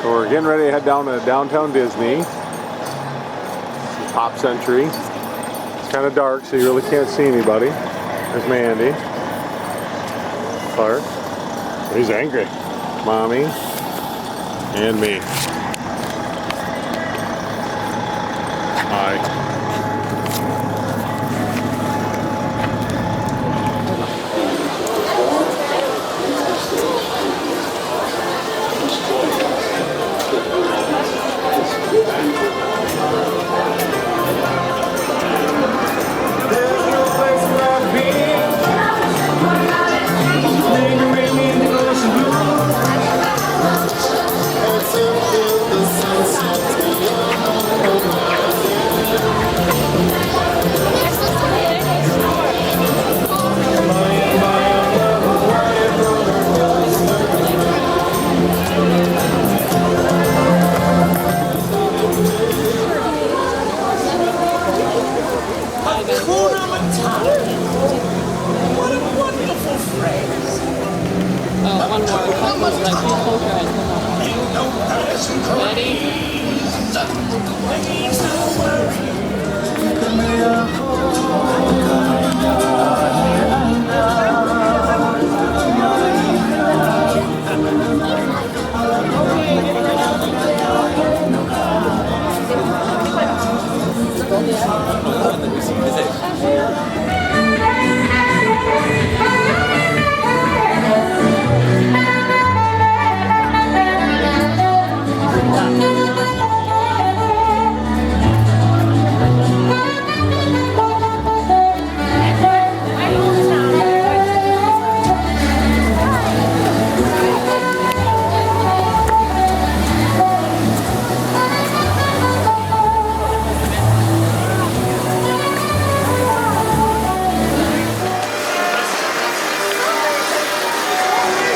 So we're getting ready to head down to downtown Disney. This is Pop Century. It's kind of dark, so you really can't see anybody. There's Mandy. Clark. He's angry. Mommy. And me. Hi.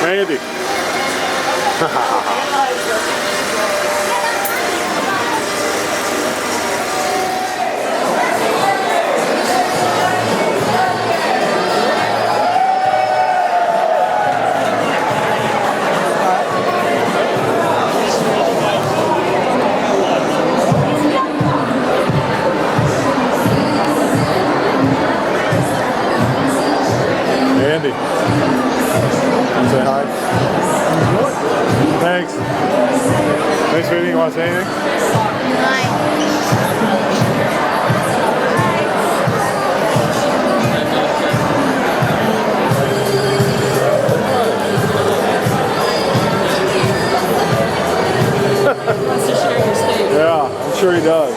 Andy. Andy. Say hi. Thanks. Thanks for anything. You want to say anything? He wants to share your stage. Yeah, I'm sure he does.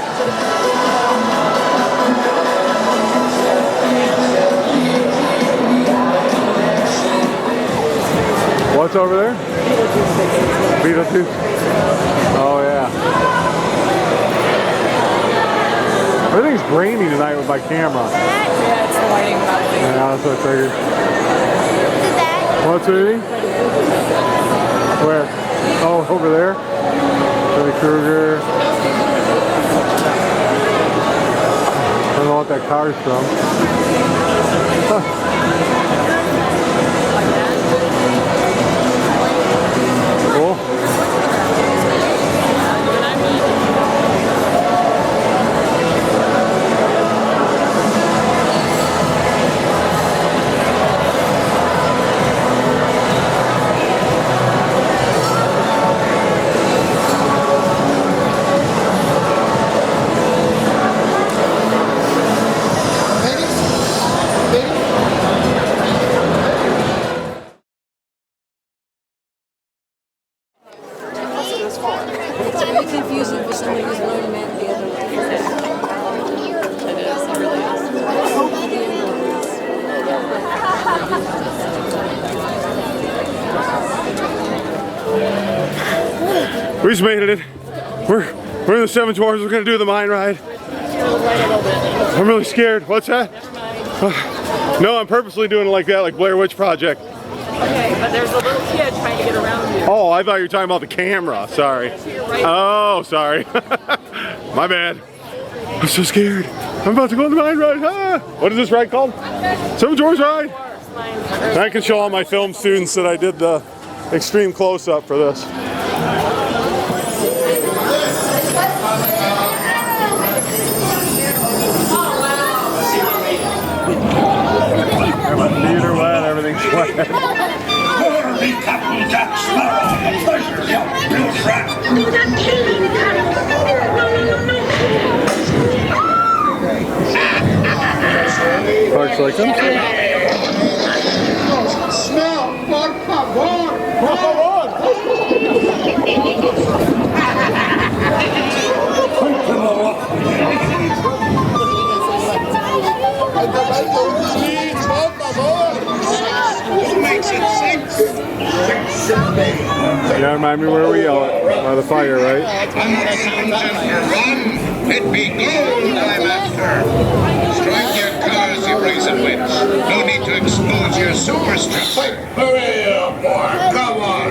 What's over there? Beetlejuice. Oh yeah. Everything's grainy tonight with my camera. Yeah, it's the lighting probably. Yeah, that's what I figured. What's it? Where? Oh, over there. Freddy Krueger. I don't know what that car's from. Huh. Cool. It's very confusing for somebody who's known a man to be able to do that. It is, it really is. We just made it. We're in the Seven Dwarfs. We're gonna do the mine ride. I'm really scared. What's that? No, I'm purposely doing it like that, like Blair Witch Project. Okay, but there's a little kid trying to get around you. Oh, I thought you were talking about the camera. Sorry. Oh, sorry. My bad. I'm so scared. I'm about to go on the mine ride. Ah. What is this ride called? Seven Dwarfs ride. And I can show all my film students that I did the extreme close-up for this. head. Be Captain Jack Sparrow. A pleasure, young Bill Pratt. Parks like them. Smell, por favor, por favor. Who makes it six? You gotta remind me where we yell it. By the fire, right? Run! It be gold time after. Strike your colors, you brazen witch. No need to expose your superstructure. Hurry up, boy. Come on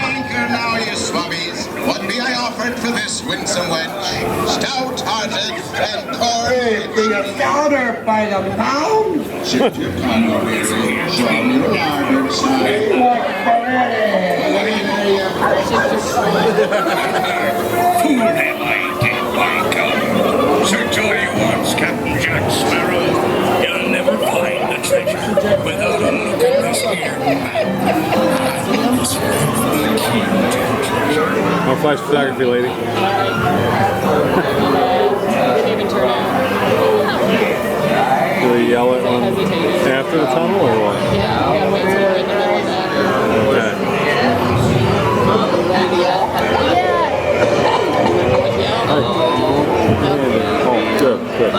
Anchor now, you swabbies. What be I offered for this winsome wench? Stout-hearted and corn. Be a powder by the pound. Shift your collar, from your larboard side. Fool am I, dead by God. Search all you want, Captain Jack Sparrow. You'll never find the treasure without a look at this here. No flash photography, lady. Didn't even turn out. Do we yell it on after the tunnel or what? Yeah, we gotta wait till we're in the middle of that. Okay. Oh, good, good.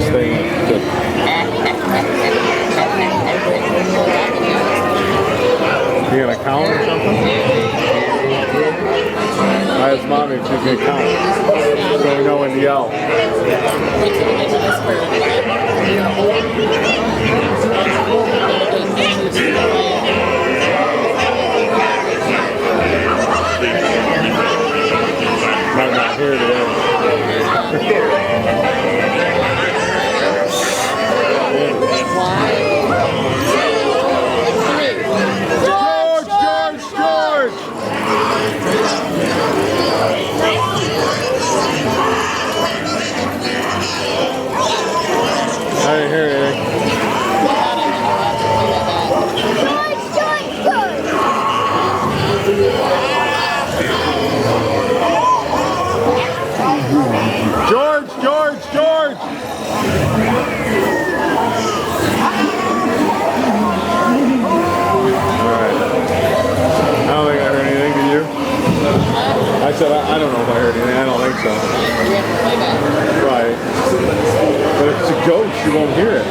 Stay good. You gonna count or something? I asked mommy if she's gonna count, so we know when to yell. Wait till we get to this Might not hear today. I didn't hear anything. George, George, George! Alright. I don't think I heard anything, did you? I said, I don't know if I heard anything. I don't think so. Right. But if it's a ghost, you won't hear it.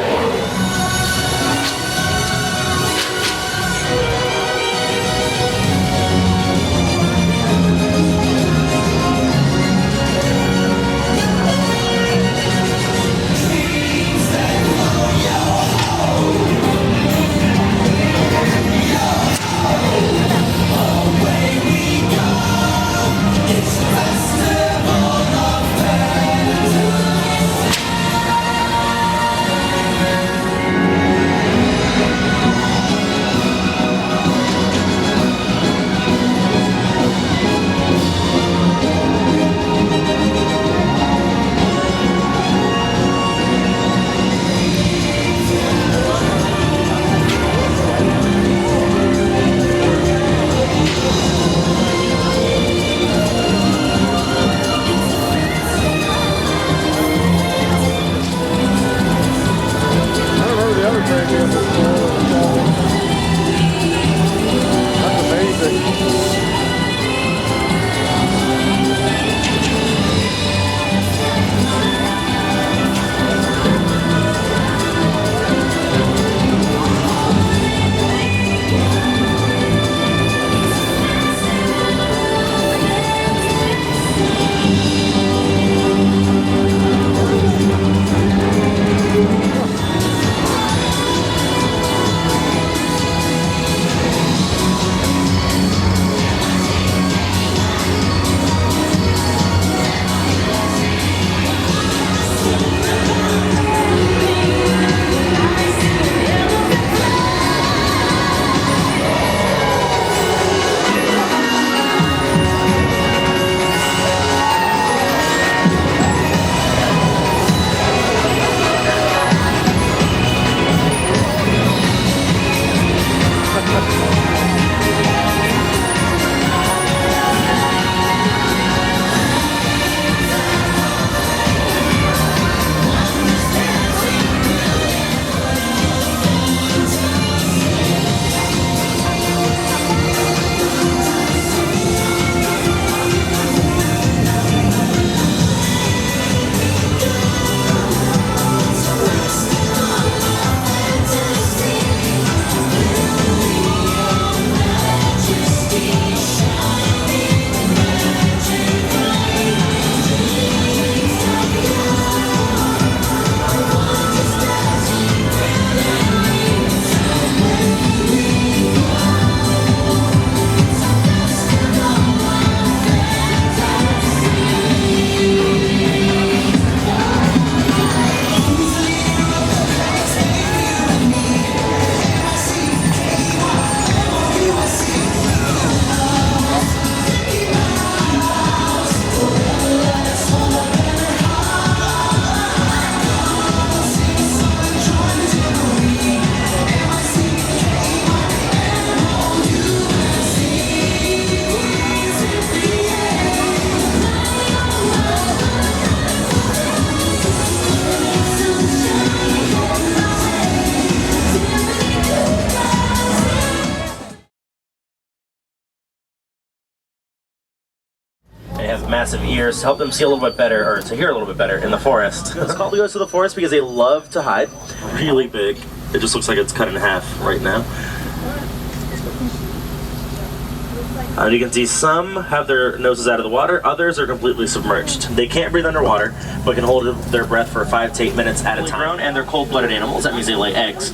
have massive ears to help them see a little bit better, or to hear a little bit better in the forest. It's called the ghost of the forest because they love to hide. Really big. It just looks like it's cut in half right now. You can see some have their noses out of the water, others are completely submerged. They can't breathe underwater, but can hold their breath for 5 to 8 minutes at a time. And they're cold-blooded animals, that means they lay eggs.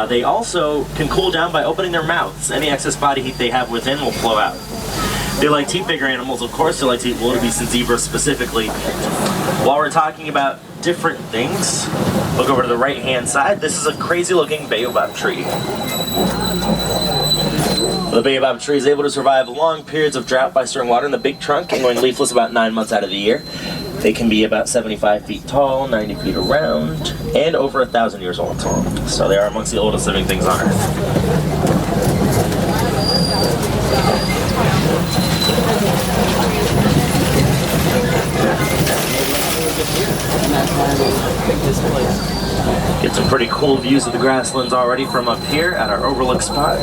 They also can cool down by opening their mouths. Any excess body heat they have within will flow out. They like to eat bigger animals, of course. They like to eat wildebeest and zebras specifically. While we're talking about different things, look over to the right-hand side. This is a crazy-looking baobab tree. The baobab tree is able to survive long periods of drought by storing water in the big trunk and going leafless about 9 months out of the year. They can be about 75 feet tall, 90 feet around, and over 1,000 years old. So they are amongst the oldest living things on Earth. Get some pretty cool views of the grasslands already from up here at our overlook spot.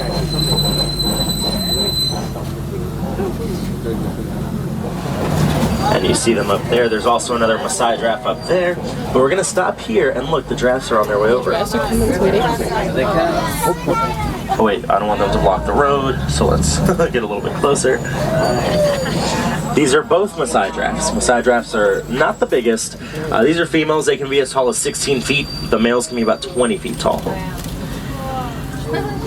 And you see them up there. There's also another Maasai giraffe up there. But we're going to stop here and look, the giraffes are on their way over. Oh wait, I don't want them to block the road, so let's get a little bit closer. These are both Maasai giraffes. Maasai giraffes are not the biggest. These are females. They can be as tall as 16 feet. The males can be about 20 feet tall.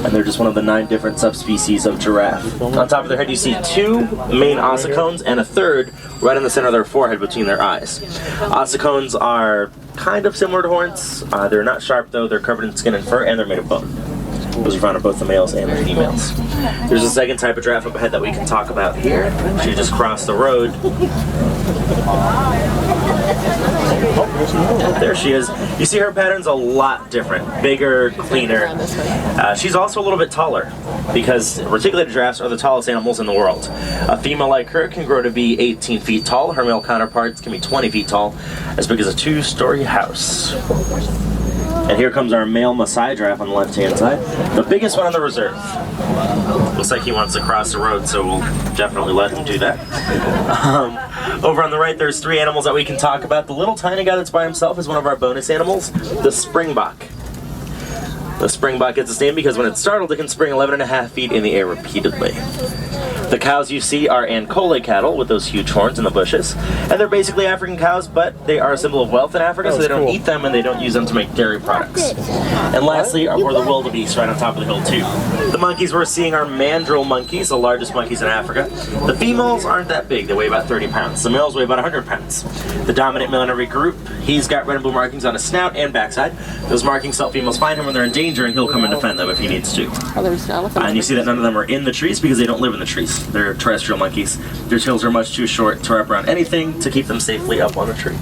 And they're just one of the 9 different subspecies of giraffe. On top of their head you see 2 main ossicones and a third right in the center of their forehead between their eyes. Ossicones are kind of similar to horns. They're not sharp though, they're covered in skin and fur, and they're made of bone. Those are found in both the males and the females. There's a second type of giraffe up ahead that we can talk about here. She just crossed the road. There she is. You see her pattern's a lot different. Bigger, cleaner. She's also a little bit taller because reticulated giraffes are the tallest animals in the world. A female like her can grow to be 18 feet tall. Her male counterparts can be 20 feet tall, as big as a 2-story house. And here comes our male Maasai giraffe on the left-hand side. The biggest one on the reserve. Looks like he wants to cross the road, so we'll definitely let him do that. Over on the right, there's 3 animals that we can talk about. The little tiny guy that's by himself is one of our bonus animals, the springbok. The springbok gets its name because when it's startled, it can spring 11.5 feet in the air repeatedly. The cows you see are Ankole cattle with those huge horns in the bushes. And they're basically African cows, but they are a symbol of wealth in Africa, so they don't eat them and they don't use them to make dairy products. And lastly, are the wildebeest right on top of the hill too. The monkeys we're seeing are mandrill monkeys, the largest monkeys in Africa. The females aren't that big, they weigh about 30 pounds. The males weigh about 100 pounds. The dominant male in every group, he's got red and blue markings on his snout and backside. Those markings help females find him when they're in danger, and he'll come and defend them if he needs to. And you see that none of them are in the trees because they don't live in the trees. They're terrestrial monkeys. Their tails are much too short to wrap around anything to keep them safely up on a tree.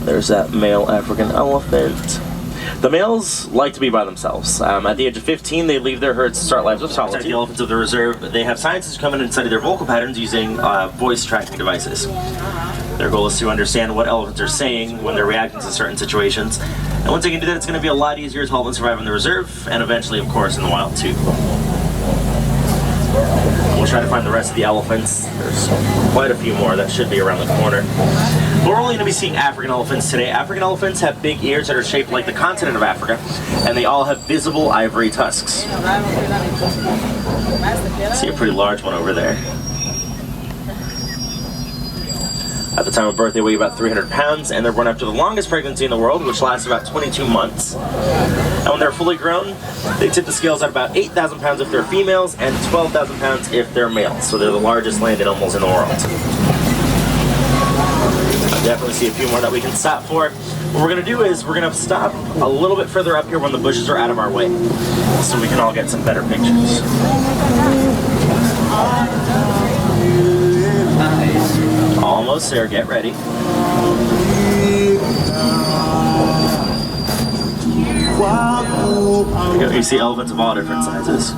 There's that male African elephant. The males like to be by themselves. At the age of 15, they leave their herds to start lives of solitude. The elephants of the reserve, they have scientists come in and study their vocal patterns using voice tracking devices. Their goal is to understand what elephants are saying when they're reacting to certain situations. And once they can do that, it's going to be a lot easier to help them survive in the reserve, and eventually, of course, in the wild too. We'll try to find the rest of the elephants. There's quite a few more that should be around the corner. But we're only going to be seeing African elephants today. African elephants have big ears that are shaped like the continent of Africa, and they all have visible ivory tusks. See a pretty large one over there. At the time of birth, they weigh about 300 pounds, and they're born after the longest pregnancy in the world, which lasts about 22 months. And when they're fully grown, they tip the scales at about 8,000 pounds if they're females, and 12,000 pounds if they're males. So they're the largest land animals in the world. I definitely see a few more that we can stop for. What we're going to do is we're going to stop a little bit further up here when the bushes are out of our way, so we can all get some better pictures. Almost there, get ready. You see elephants of all different sizes.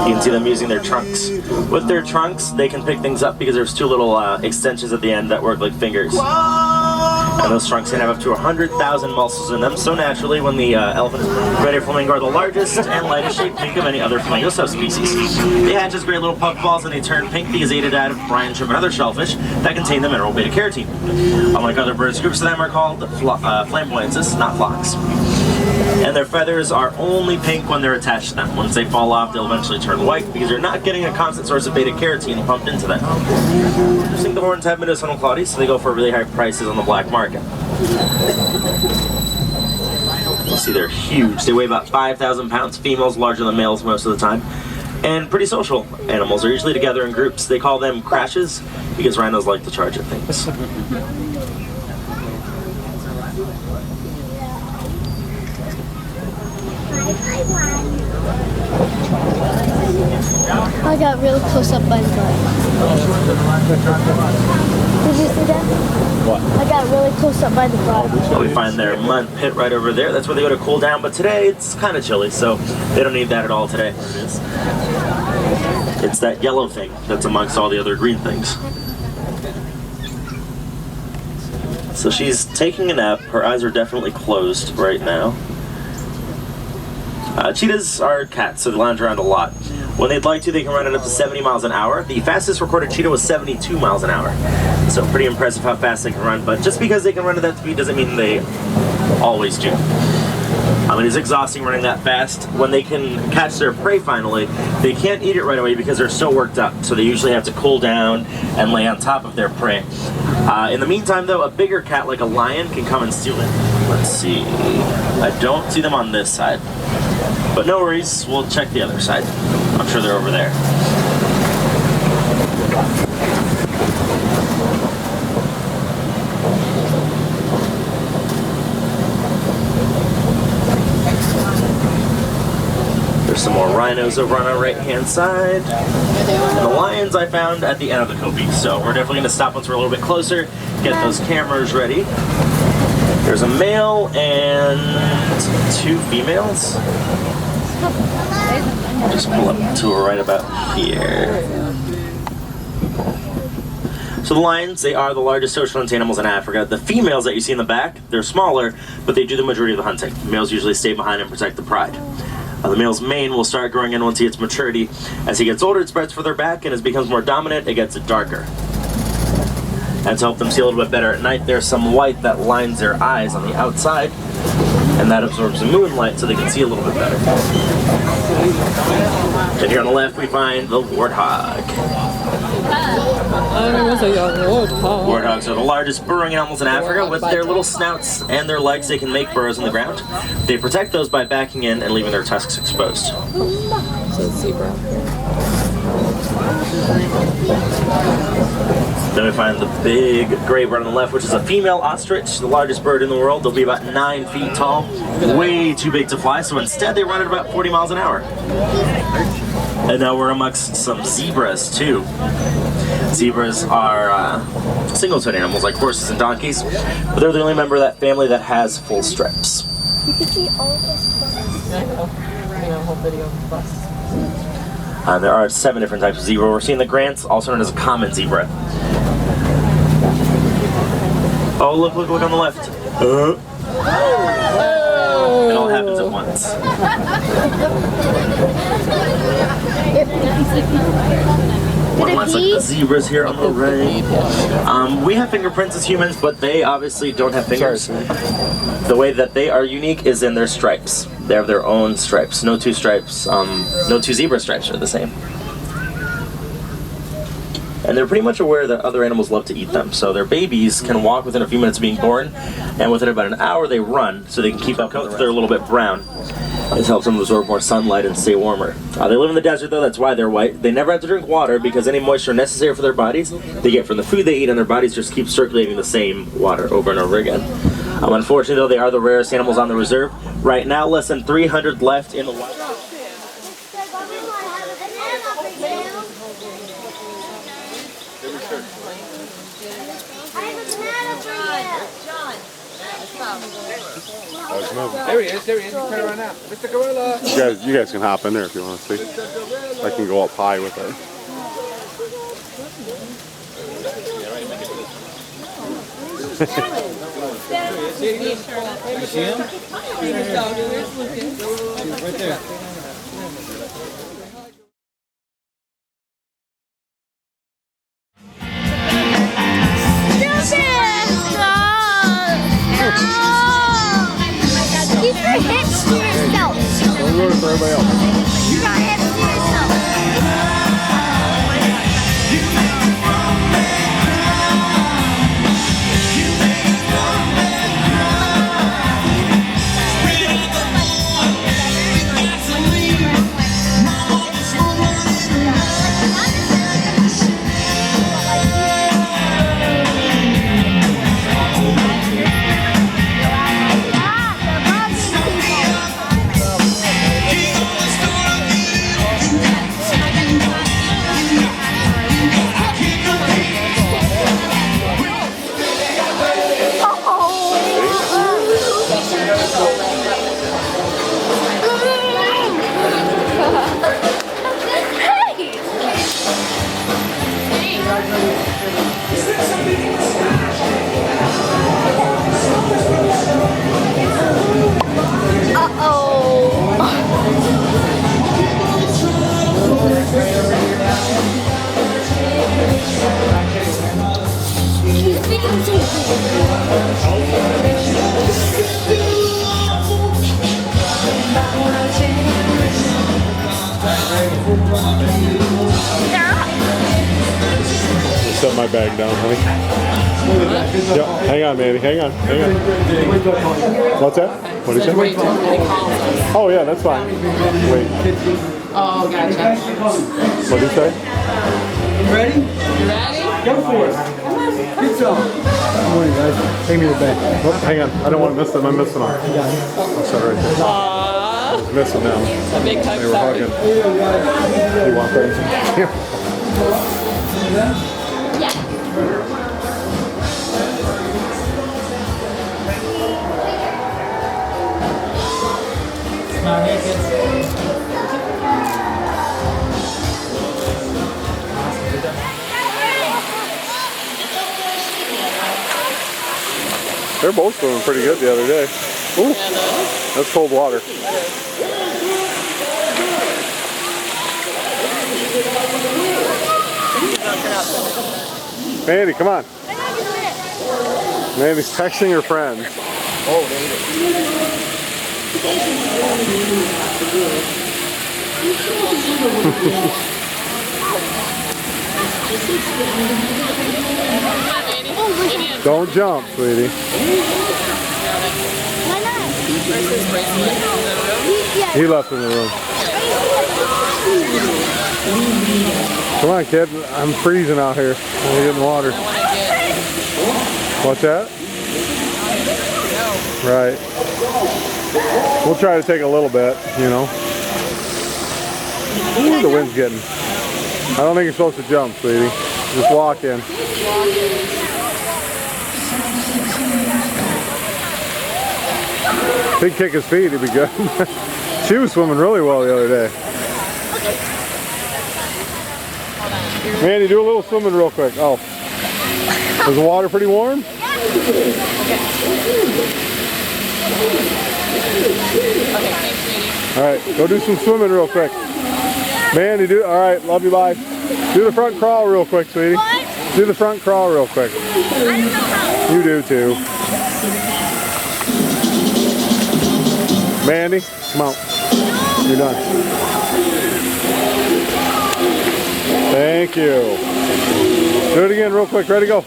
You can can see them using their trunks. With their trunks, they can pick things up because there's two little extensions at the end that work like fingers. And those trunks can have up to 100,000 muscles in them, so naturally when the elephant red-eared flamingo are the largest and lightest shaped pink of any other flamingo subspecies. They hatch as great little puffballs and they turn pink because they added brine shrimp and other shellfish that contain the mineral beta-carotene. Unlike other birds, groups of them are called flamboyances, not flocks. And their feathers are only pink when they're attached to them. Once they fall off, they'll eventually turn white because they're not getting a constant source of beta-carotene pumped into them. I think the horns have medicinal qualities, so they go for really high prices on the black market. You see they're huge. They weigh about 5,000 pounds. Females larger than males most of the time. And pretty social animals. They're usually together in groups. They call them crashes because rhinos like to charge at things. I got really close up by the butt. Did you see that? What? I got really close up by the butt. Well, we find their mud pit right over there. That's where they go to cool down, but today it's kind of chilly, so they don't need that at all today. It's that yellow thing that's amongst all the other green things. So she's taking a nap. Her eyes are definitely closed right now. Cheetahs are cats, so they lounge around a lot. When they'd like to, they can run at up to 70 miles an hour. The fastest recorded cheetah was 72 miles an hour. So pretty impressive how fast they can run, but just because they can run at that speed doesn't mean they always do. It is exhausting running that fast. When they can catch their prey finally, they can't eat it right away because they're so worked up. So they usually have to cool down and lay on top of their prey. In the meantime, though, a bigger cat like a lion can come and steal it. Let's see. I don't see them on this side. But no worries, we'll check the other side. I'm sure they're over there. There's some more rhinos over on our right-hand side. And the lions I found at the end of the copy. So we're definitely going to stop once we're a little bit closer, get those cameras ready. There's a male and 2 females. I'll just pull up to her right about here. So the lions, they are the largest social hunting animals in Africa. The females that you see in the back, they're smaller, but they do the majority of the hunting. The males usually stay behind and protect the pride. The male's mane will start growing in once he hits maturity. As he gets older, it spreads further back, and as it becomes more dominant, it gets darker. And to help them see a little bit better at night, there's some white that lines their eyes on the outside, and that absorbs the moonlight so they can see a little bit better. And here on the left, we find the warthog. Warthogs are the largest burrowing animals in Africa. With their little snouts and their legs, they can make burrows in the ground. They protect those by backing in and leaving their tusks exposed. So zebra. Then we find the big gray bird on the left, which is a female ostrich, the largest bird in the world. They'll be about 9 feet tall, way too big to fly, so instead they run at about 40 miles an hour. And now we're amongst some zebras too. Zebras are single-toed animals like horses and donkeys, but they're the only member of that family that has full stripes. You can see all this stuff. Whole video of the bus. There are 7 different types of zebra. We're seeing the grants, also known as a common zebra. Oh, look on the left. It all happens at once. One last look at the zebras here on the right. We have fingerprints as humans, but they obviously don't have fingers. The way that they are unique is in their stripes. They have their own stripes. No 2 stripes, no 2 zebra stripes are the same. And they're pretty much aware that other animals love to eat them. So their babies can walk within a few minutes of being born, and within about an hour they run, so they can keep up. They're a little bit brown. This helps them absorb more sunlight and stay warmer. They live in the desert though, that's why they're white. They never have to drink water because any moisture necessary for their bodies, they get from the food they eat, and their bodies just keep circulating the same water over and over again. Unfortunately though, they are the rarest animals on the reserve. Right now, less than 300 left in the wild. was moving. There he is. There he is. He's turning around now. Mr. Gorilla. You guys can hop in there if you want to see. I can go up high with it. You see him? He's right there. Keep your hips to yourself. Don't ruin it for everybody else. You got hips to yourself. Set my bag down, honey. Yep. Hang on, Manny. Hang on. Hang on. What's that? What did you say? Oh, yeah, that's fine. Wait. Oh, gotcha. What did you say? Ready? You ready? Go for it. Good job. Good morning, guys. Take me to bed. Oh, hang on. I don't want to miss them. I'm missing them. I'll set it right there. Aww. I'm missing them. A big hug, They were sorry. hugging. You want those? They're both swimming pretty good the other day. Ooh, that's cold water. Mandy, come on. Mandy's texting her friend. Don't jump, sweetie. Why not? He left in the room. Come on, kid. I'm freezing out here. I'm gonna get in the water. What's that? Right. We'll try to take a little bit, you know. Ooh, the wind's getting. I don't think you're supposed to jump, sweetie. Just walk in. He'd kick his feet, he'd be good. She was swimming really well the other day. Mandy, do a little swimming real quick. Oh. Is the water pretty warm? Alright, go do some swimming real quick. Mandy, do. Alright, love you, bye. Do the front crawl real quick, sweetie. What? Do the front crawl real quick. I don't know how. You do too. Mandy, come on. You're done. Thank you. Do it again real quick. Ready, go.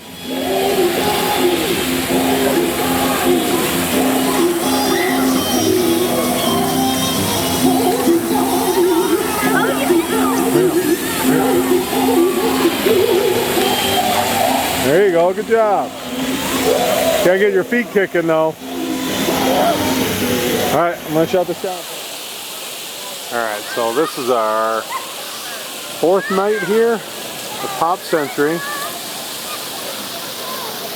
There you go. Good job. Gotta get your feet kicking though. Alright, I'm gonna shut this down. Alright, so this is our fourth night here at Pop Century.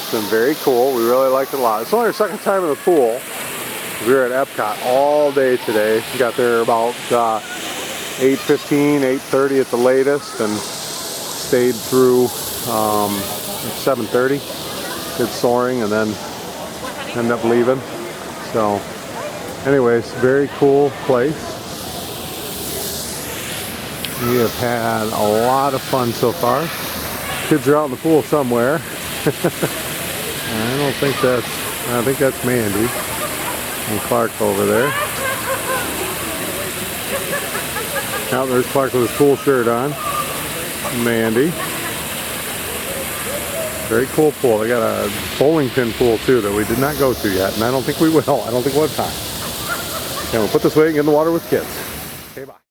It's been very cool. We really liked it a lot. It's only our second time in the pool. We were at Epcot all day today. We got there about 8:15, 8:30 at the latest, and stayed through like 7:30. Did soaring and then ended up leaving. So anyways, very cool place. We have had a lot of fun so far. Kids are out in the pool somewhere. I think that's Mandy and Clark over there. Now there's Clark with his pool shirt on. Mandy. Very cool pool. They got a bowling pin pool too that we did not go to yet, and I don't think we will. I don't think we'll have time. Okay, we'll put this away and get in the water with kids. Okay, bye.